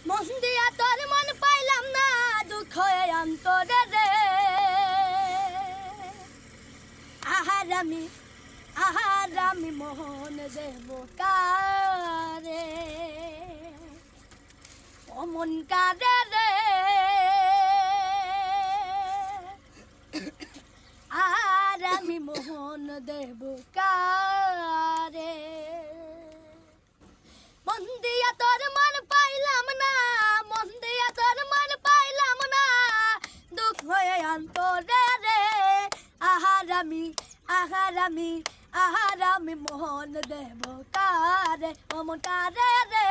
মন দিয়া তোর মন পাইলাম না, দুঃখ অন্তরে রে। আহারামি মোহন দেব কারে, অমন কারে রে। আহারামি মোহন দেব কারে, মন দিয়া তোর মন পাইলাম না, মন দিয়া তোর মন পাইলাম না, দুঃখ হয়ে অন্তরে রে। আহারামি মোহন দেব কারে, অমন কারে রে।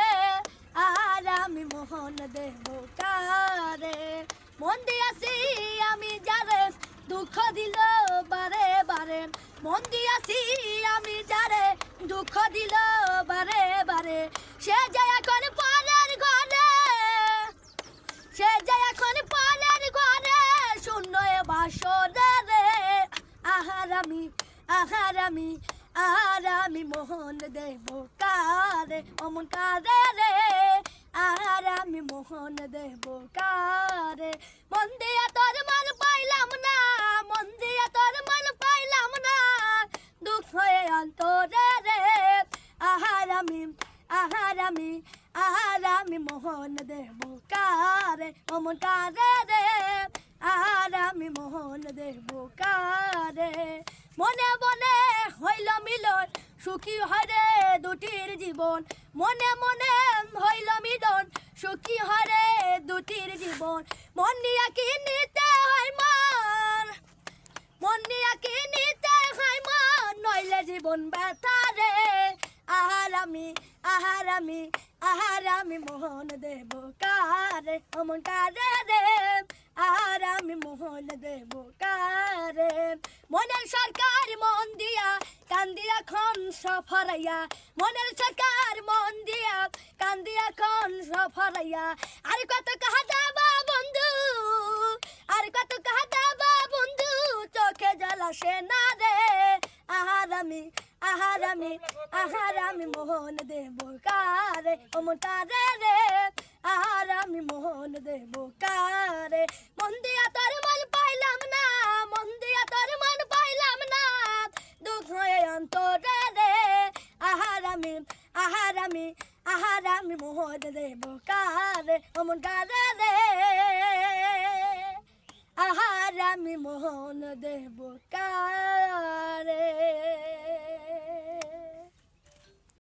আহারামি মোহন দেব কারে, মন দিয়াছি আমি যারে, দুঃখ দিল বারে বারে। মন দিয়াছি আমি যারে, দুঃখ দিল বারে বারে। সে যে এখন পরের ঘরে, সে যে এখন পরের ঘরে, শূন্য বাসরে রে। আহারামি মোহন দেব কারে, অমন কারে রে। আহারামি মোহন দেব কারে, মন দিয়া তোর মন পাইলাম না, মন দিয়া তোর মন পাইলাম না, দুঃখ হয়ে অন্তরে রে। আহারামি মোহন দেব কারে, অমন কারে রে। আহারামি মোহন দেব কারে, মনে মনে হইল মিলন, সুখী হয় রে দুটির জীবন। মনে মনে হইল মিলন, সুখী হয় রে দুটির জীবন। মন নিয়া কি নিতে হয় মন, মন নিয়া কি নিতে হয় মন, নইলে জীবন ব্যথা রে। আহারামি মোহন দেব কারে, অমন কারে রে। আহারামি মোহন দেব কারে, মনের সরকার মন দিয়া কান্দিয়া খন সফরাইয়া। মনের সরকার মন দিয়া কান্দিয়া খন সফরাইয়া। আর কত কাহা যাবা বন্ধু, আর কত কাহা যাবা বন্ধু, চোখে জল আসে না রে। আহারামি মোহন দেব কারে, অমন কারে রে। আহারামি মোহন দেব কারে, মন দিয়া তোর মন পাইলাম না, মন দিয়া তোর মন পাইলাম না, দুঃখ হয়ে অন্তরে রে। আহারামি মোহন দেব কারে, অমন কারে রে। আহারামি মোহন দেব কারে।